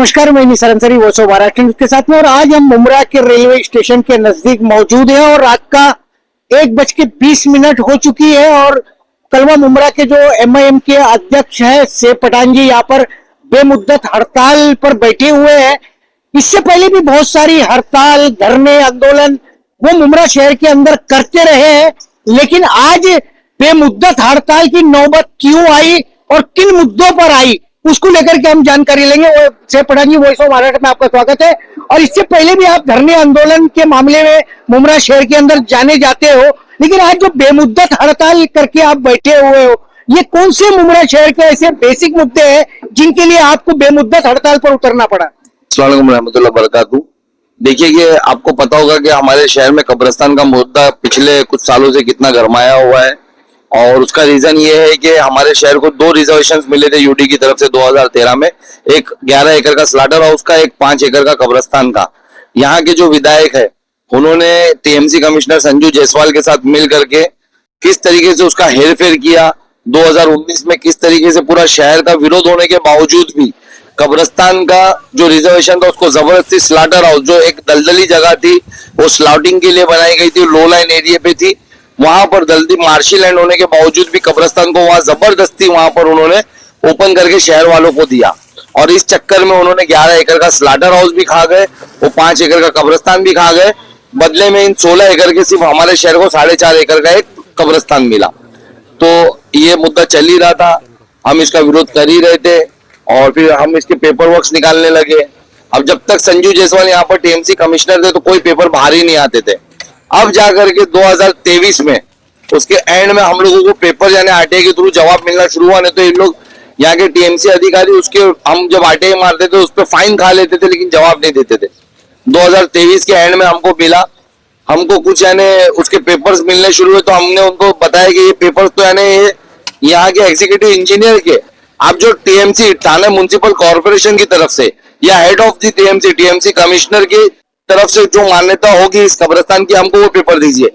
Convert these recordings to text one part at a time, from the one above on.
नमस्कार, मैं Nisar Ansari voice of Maharashtra news के साथ में। और आज हम मुमरा के रेलवे स्टेशन के नजदीक मौजूद हैं और रात का 1:20 हो चुकी है और कलवा मुमरा के जो एमआईएम के अध्यक्ष है सेव पठान जी यहाँ पर बेमुद्दत हड़ताल पर बैठे हुए हैं। इससे पहले भी बहुत सारी हड़ताल, धरने, आंदोलन वो मुमरा शहर के अंदर करते रहे हैं, लेकिन आज बेमुद्दत हड़ताल की नौबत क्यों आई और किन मुद्दों पर आई उसको लेकर के हम जानकारी लेंगे। सेव पठान जी, वॉइस ऑफ महाराष्ट्र में आपका स्वागत है। और इससे पहले भी आप धरने आंदोलन के मामले में मुमरा शहर के अंदर जाने जाते हो, लेकिन आज जो बेमुद्दत हड़ताल करके आप बैठे हुए हो, ये कौन से मुमरा शहर के ऐसे बेसिक मुद्दे हैं जिनके लिए आपको बेमुद्दत हड़ताल पर उतरना पड़ा? अस्सलाम वालेकुम रहमतुल्लाह बरकातहू। देखिए कि आपको पता होगा कि हमारे शहर में कब्रिस्तान का मुद्दा पिछले कुछ सालों से कितना गरमाया हुआ है, और उसका रीजन ये है कि हमारे शहर को 2 रिजर्वेशंस मिले थे यूडी की तरफ से 2013 में, एक 11 एकड़ का स्लाटर हाउस का, एक 5 एकड़ का कब्रिस्तान का। यहाँ के जो विधायक है उन्होंने टीएमसी कमिश्नर संजू जायसवाल के साथ मिल करके किस तरीके से उसका हेरफेर किया। 2019 में किस तरीके से पूरा शहर का विरोध होने के बावजूद भी कब्रिस्तान का जो रिजर्वेशन था उसको जबरदस्ती स्लाटर हाउस, जो एक दलदली जगह थी वो स्लाउटिंग के लिए बनाई गई थी, लो लाइन एरिया पे थी, वहां पर दलदली मार्शी लैंड होने के बावजूद भी कब्रिस्तान को वहां जबरदस्ती वहां पर उन्होंने ओपन करके शहर वालों को दिया। और इस चक्कर में उन्होंने 11 एकड़ का स्लाटर हाउस भी खा गए, वो 5 एकड़ का कब्रिस्तान भी खा गए। बदले में इन 16 एकड़ के सिर्फ हमारे शहर को 4.5 एकड़ का एक कब्रिस्तान मिला। तो ये मुद्दा चल ही रहा था, हम इसका विरोध कर ही रहे थे और फिर हम इसके पेपर वर्क निकालने लगे। अब जब तक संजू जायसवाल यहाँ पर टीएमसी कमिश्नर थे तो कोई पेपर बाहर ही नहीं आते थे। अब जाकर के 2023 में उसके एंड में हम लोगों को पेपर यानी आरटीआई के थ्रू जवाब मिलना शुरू हुआ। नहीं तो इन लोग यहाँ के टीएमसी अधिकारी उसके हम जब आरटीआई मारते थे उस पर फाइन खा लेते थे, लेकिन जवाब नहीं देते थे। 2023 के एंड में हमको मिला, हमको कुछ यानी उसके पेपर्स मिलने शुरू हुए, तो हमने उनको बताया कि ये पेपर्स तो यानी यहाँ के एग्जीक्यूटिव इंजीनियर के, आप जो टीएमसी थाने म्युनिसिपल कॉर्पोरेशन की तरफ से या head of the TMC commissioner की तरफ से जो मान्यता होगी इस कब्रिस्तान की, हमको वो पेपर दीजिए।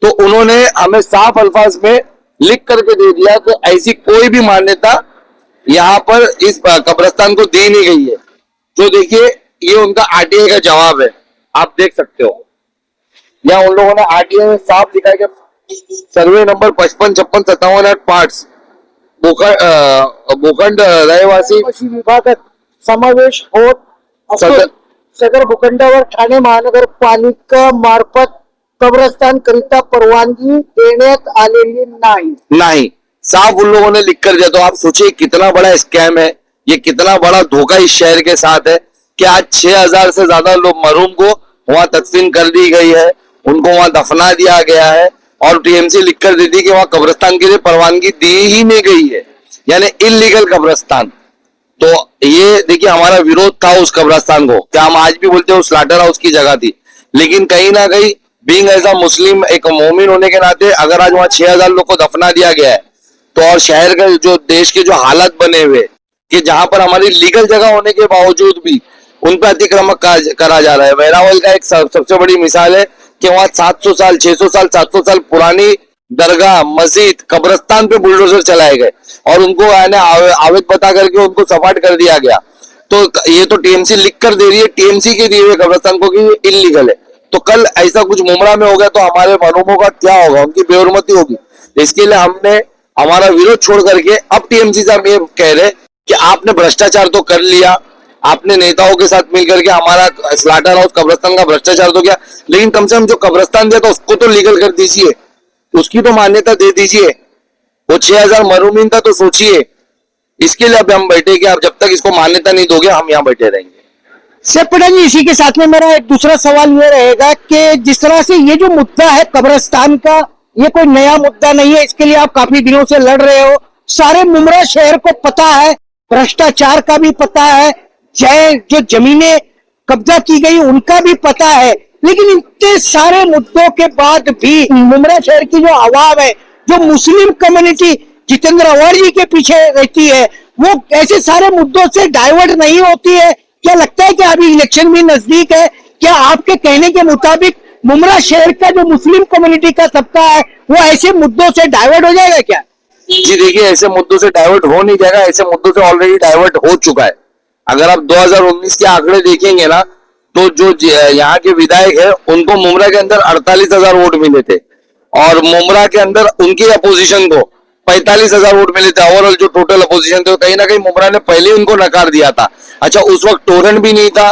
तो उन्होंने हमें साफ अल्फाज में लिख करके दे दिया कि ऐसी कोई भी मान्यता यहाँ पर इस कब्रिस्तान को दी नहीं गई है। जो देखिए ये उनका आरटीआई का जवाब है, आप देख सकते हो। यहाँ उन लोगों ने आरटीआई में साफ लिखा है कि सर्वे नंबर 55, 56, 57 8 पार्ट्स भूखंड रहिवासी विभागात समावेश होत सदर भूखंडावर ठाणे महानगरपालिका मार्फत कब्रिस्तान करिता परवानगी देण्यात आलेली नहीं। साफ उन लोगों ने लिख कर दिया। तो आप सोचिए कितना बड़ा स्कैम है ये, कितना बड़ा धोखा इस शहर के साथ है कि आज 6000 से ज्यादा लोग मरहूम को वहां तदफीन कर दी गई है, उनको वहां दफना दिया गया है और टीएमसी लिख कर देती कि वहां कब्रिस्तान के लिए परवानगी दी ही नहीं गई है, यानी इलीगल कब्रिस्तान। तो ये देखिए हमारा विरोध था उस कब्रिस्तान को, क्या हम आज भी बोलते हैं स्लाटर हाउस की जगह थी, लेकिन कहीं ना कहीं बीइंग एज अ मुस्लिम, एक मोमिन होने के नाते अगर आज वहां 6000 लोग को दफना दिया गया है, तो और शहर का जो देश के जो हालात बने हुए कि जहां पर हमारी लीगल जगह होने के बावजूद भी उन पर अतिक्रमण करा जा रहा है। वेरावल का एक सबसे बड़ी मिसाल है कि वहां 700 साल 600 साल 700 साल पुरानी दरगाह, मस्जिद, कब्रिस्तान पे बुलडोजर चलाए गए और उनको आवेद बता करके उनको सपाट कर दिया गया। तो ये तो टीएमसी लिख कर दे रही है टीएमसी के दिए हुए कब्रिस्तान को कि ये इलीगल है। तो कल ऐसा कुछ मुमरा में हो गया तो हमारे मरहूमों का क्या होगा, उनकी बेहुरमती होगी। इसके लिए हमने हमारा विरोध छोड़ करके अब टीएमसी से हम ये कह रहे कि आपने भ्रष्टाचार तो कर लिया, आपने नेताओं के साथ मिलकर के हमारा स्लाटर हाउस कब्रिस्तान का भ्रष्टाचार तो किया, लेकिन कम से कम जो कब्रिस्तान दिया था उसको तो लीगल कर दीजिए, उसकी तो मान्यता दे दीजिए। वो 6000 मरहूमीन था तो सोचिए। इसके लिए अब हम बैठे कि आप जब तक इसको मान्यता नहीं दोगे हम यहाँ बैठे रहेंगे। सेव पठान जी, इसी के साथ में मेरा एक दूसरा सवाल ये रहेगा कि जिस तरह से ये जो मुद्दा है कब्रिस्तान का, ये कोई नया मुद्दा नहीं है, इसके लिए आप काफी दिनों से लड़ रहे हो, सारे मुमरा शहर को पता है, भ्रष्टाचार का भी पता है, जो जमीनें कब्जा की गई उनका भी पता है, लेकिन इतने सारे मुद्दों के बाद भी मुमरा शहर की जो आवाम है, जो मुस्लिम कम्युनिटी जितेंद्र अवार्ड जी के पीछे रहती है, वो ऐसे सारे मुद्दों से डाइवर्ट नहीं होती है। क्या लगता है कि अभी इलेक्शन भी नजदीक है, क्या आपके कहने के मुताबिक मुमरा शहर का जो मुस्लिम कम्युनिटी का तबका है वो ऐसे मुद्दों से डाइवर्ट हो जाएगा क्या? जी देखिए, ऐसे मुद्दों से डाइवर्ट हो नहीं जाएगा, ऐसे मुद्दों से ऑलरेडी डाइवर्ट हो चुका है। अगर आप 2019 के आंकड़े देखेंगे ना, तो जो यहाँ के विधायक है उनको मुमरा के अंदर 48,000 वोट मिले थे, और मुमरा के अंदर उनकी अपोजिशन को 45,000 वोट मिले थे। ओवरऑल जो टोटल अपोजिशन थे, कहीं ना कहीं मुमरा ने पहले उनको नकार दिया था। अच्छा, उस वक्त टोरेंट भी नहीं था,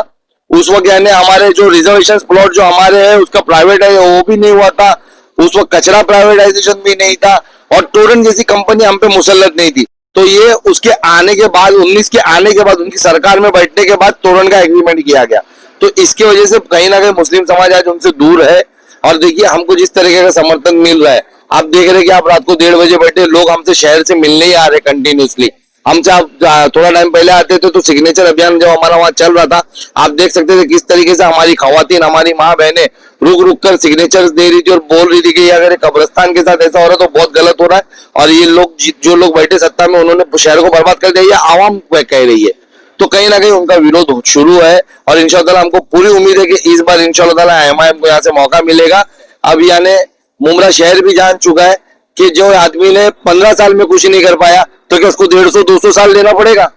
उस वक्त यानी हमारे जो रिजर्वेशन प्लॉट जो हमारे है उसका प्राइवेट है वो भी नहीं हुआ था, उस वक्त कचरा प्राइवेटाइजेशन भी नहीं था, और टोरेंट जैसी कंपनी हम पे मुसल्लत नहीं थी। तो ये उसके आने के बाद, 19 के आने के बाद, उनकी सरकार में बैठने के बाद टोरेंट का एग्रीमेंट किया गया। तो इसकी वजह से कहीं ना कहीं मुस्लिम समाज आज उनसे दूर है। और देखिए हमको जिस तरीके का समर्थन मिल रहा है, आप देख रहे हैं कि आप रात को 1:30 बजे बैठे, लोग हमसे शहर से मिलने ही आ रहे कंटिन्यूसली। हमसे आप थोड़ा टाइम पहले आते थे तो सिग्नेचर अभियान जब हमारा वहां चल रहा था, आप देख सकते थे किस तरीके से हमारी खवातीन, हमारी माँ बहनें रुक रुक कर सिग्नेचर्स दे रही थी और बोल रही थी कि अगर कब्रिस्तान के साथ ऐसा हो रहा है तो बहुत गलत हो रहा है, और ये लोग जो लोग बैठे सत्ता में उन्होंने शहर को बर्बाद कर दिया, ये आवाम कह रही है। तो कहीं ना कहीं उनका विरोध शुरू है, और इंशाअल्लाह हमको पूरी उम्मीद है कि इस बार इंशाअल्लाह एमआईएम को यहाँ से मौका मिलेगा। अब यानी मुमरा शहर भी जान चुका है कि जो आदमी ने 15 साल में कुछ नहीं कर पाया, तो क्या उसको 150-200 साल देना पड़ेगा?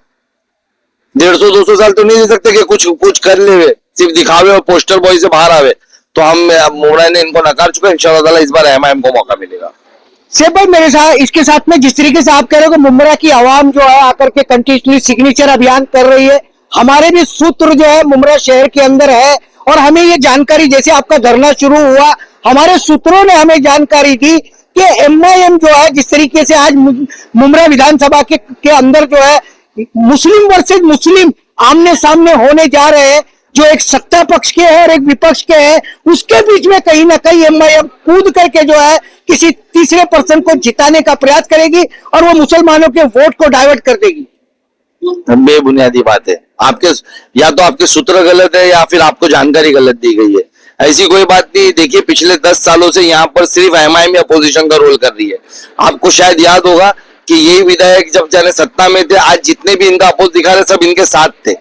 150-200 साल तो नहीं दे सकते कि कुछ कुछ कर ले, सिर्फ दिखावे और पोस्टर बॉय से बाहर आवे। तो हम मुमरा ने इनको नकार चुका है, इंशाअल्लाह इस बार एमआईएम को मौका मिलेगा। सेब भाई, मेरे साथ इसके साथ में जिस तरीके से आप कह रहे हो कि मुमरा की आवाम जो है आकर के कंटिन्यूसली सिग्नेचर अभियान कर रही है, हमारे भी सूत्र जो है मुमरा शहर के अंदर है, और हमें ये जानकारी, जैसे आपका धरना शुरू हुआ, हमारे सूत्रों ने हमें जानकारी दी कि एमआईएम जो है जिस तरीके से आज मुमरा विधानसभा के अंदर जो है मुस्लिम वर्सेज मुस्लिम आमने सामने होने जा रहे हैं, जो एक सत्ता पक्ष के है और एक विपक्ष के है, उसके बीच में कहीं ना कहीं एमआईएम कूद करके जो है किसी तीसरे पर्सन को जिताने का प्रयास करेगी और वो मुसलमानों के वोट को डाइवर्ट कर देगी। बेबुनियादी बात है, आपके या तो आपके सूत्र गलत है या फिर आपको जानकारी गलत दी गई है। ऐसी कोई बात नहीं। देखिए पिछले 10 सालों से यहाँ पर सिर्फ एमआईएम अपोजिशन का रोल कर रही है। आपको शायद याद होगा कि ये विधायक जब जाने सत्ता में थे, आज जितने भी इनका अपोज दिखा रहे सब इनके साथ थे।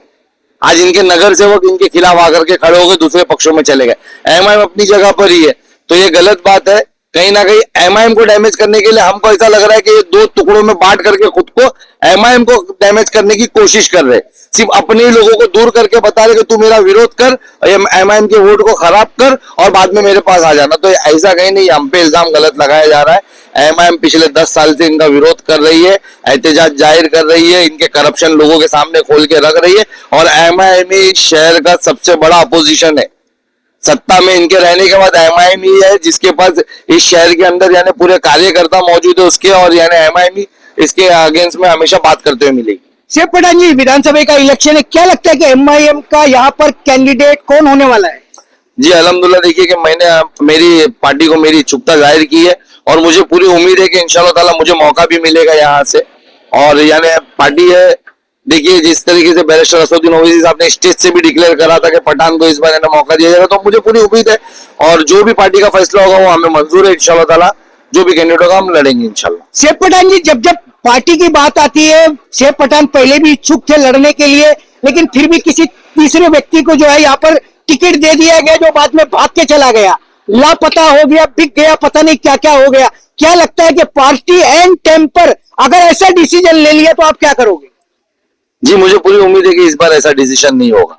आज इनके नगर सेवक इनके खिलाफ आकर के खड़े हो गए, दूसरे पक्षों में चले गए। एमआईएम अपनी जगह पर ही है, तो ये गलत बात है। कहीं ना कहीं एमआईएम को डैमेज करने के लिए हमको ऐसा लग रहा है कि ये दो टुकड़ों में बांट करके खुद को एमआईएम को डैमेज करने की कोशिश कर रहे, सिर्फ अपने ही लोगों को दूर करके बता रहे कि तू मेरा विरोध कर, एमआईएम के वोट को खराब कर और बाद में मेरे पास आ जाना। तो ऐसा कहीं नहीं, हम पे इल्जाम गलत लगाया जा रहा है। एमआईएम पिछले 10 साल से इनका विरोध कर रही है, एहतजाज जाहिर कर रही है, इनके करप्शन लोगों के सामने खोल के रख रही है, और एमआईएम ही शहर का सबसे बड़ा अपोजिशन है। सत्ता में इनके रहने के बाद एमआईएम ही है जिसके पास इस शहर के अंदर यानी पूरे कार्यकर्ता मौजूद है उसके, और यानी एमआईएम ही इसके अगेंस्ट में हमेशा बात करते हुए मिलेगी। सेब पठान जी, विधानसभा का इलेक्शन है, क्या लगता है कि एमआईएम का यहाँ पर कैंडिडेट कौन होने वाला है? जी अल्हम्दुलिल्लाह, देखिए कि मैंने मेरी पार्टी को मेरी इच्छुकता जाहिर की है, और मुझे पूरी उम्मीद है कि इंशाअल्लाह ताला मुझे मौका भी मिलेगा यहाँ से। और यानी पार्टी है, देखिए जिस तरीके से बैरिस्टर असदुद्दीन ओवैसी साहब ने स्टेज से भी डिक्लेयर करा था कि पठान को इस बार मौका दिया जाएगा, तो मुझे पूरी उम्मीद है, और जो भी पार्टी का फैसला होगा वो हमें मंजूर है। इंशाअल्लाह ताला जो भी कैंडिडेट होगा हम लड़ेंगे इंशाअल्लाह। सेब पठान जी, जब जब पार्टी की बात आती है, सेब पठान पहले भी इच्छुक थे लड़ने के लिए, लेकिन फिर भी किसी तीसरे व्यक्ति को जो है यहाँ पर टिकट दे दिया गया, जो बाद में भाग के चला गया, लापता हो गया, बिक गया, पता नहीं क्या क्या हो गया। क्या लगता है कि पार्टी एंड टाइम पर अगर ऐसा डिसीजन ले लिया तो आप क्या करोगे? जी मुझे पूरी उम्मीद है कि इस बार ऐसा डिसीजन नहीं होगा।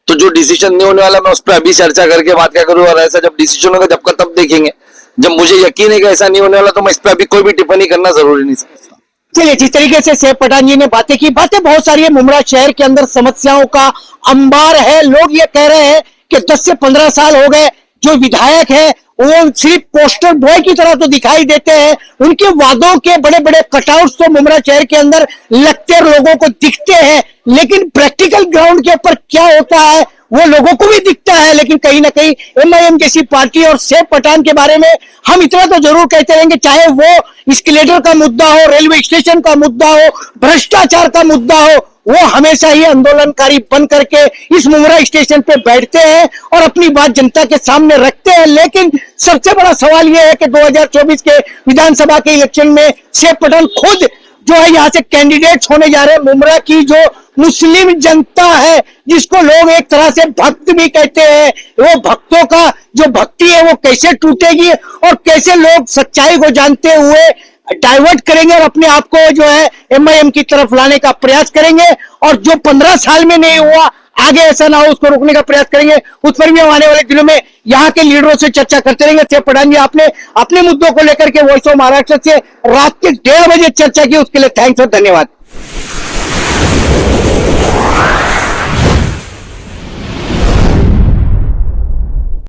तो जो डिसीजन नहीं होने वाला मैं उस पर अभी चर्चा करके बात क्या करूँ, और ऐसा जब डिसीजन होगा जब का तब देखेंगे। जब मुझे यकीन है कि ऐसा नहीं होने वाला तो मैं इस पर अभी कोई भी टिप्पणी करना जरूरी नहीं समझता। चलिए, जिस तरीके से सेब पठान जी ने बातें की, बातें बहुत सारी है। मुमरा शहर के अंदर समस्याओं का अंबार है। लोग ये कह रहे हैं कि 10 से 15 साल हो गए, जो विधायक है वो सिर्फ पोस्टर बॉय की तरह तो दिखाई देते हैं, उनके वादों के बड़े बड़े कटआउट्स तो मुमरा शहर के अंदर लगते और लोगों को दिखते हैं, लेकिन प्रैक्टिकल ग्राउंड के ऊपर क्या होता है वो लोगों को भी दिखता है। लेकिन कहीं ना कहीं एमआईएम जैसी पार्टी और सेब पठान के बारे में हम इतना तो जरूर कहते रहेंगे, चाहे वो एस्केलेटर का मुद्दा हो, रेलवे स्टेशन का मुद्दा हो, भ्रष्टाचार का मुद्दा हो, वो हमेशा ही आंदोलनकारी बन करके इस मुमरा स्टेशन पे बैठते हैं और अपनी बात जनता के सामने रखते हैं। लेकिन सबसे बड़ा सवाल यह है कि 2024 के विधानसभा के इलेक्शन में सेब पठान खुद जो है यहाँ से कैंडिडेट्स होने जा रहे हैं। मुमरा की जो मुस्लिम जनता है, जिसको लोग एक तरह से भक्त भी कहते हैं, वो भक्तों का जो भक्ति है वो कैसे टूटेगी और कैसे लोग सच्चाई को जानते हुए डाइवर्ट करेंगे और अपने आप को जो है एमआईएम की तरफ लाने का प्रयास करेंगे, और जो 15 साल में नहीं हुआ आगे ऐसा ना हो उसको रोकने का प्रयास करेंगे। उस पर भी हम आने वाले दिनों में यहाँ के लीडरों से चर्चा करते रहेंगे। थे प्रधान जी, आपने अपने मुद्दों को लेकर के वॉइस ऑफ महाराष्ट्र से रात के 1:30 बजे चर्चा की, उसके लिए थैंक्स और धन्यवाद।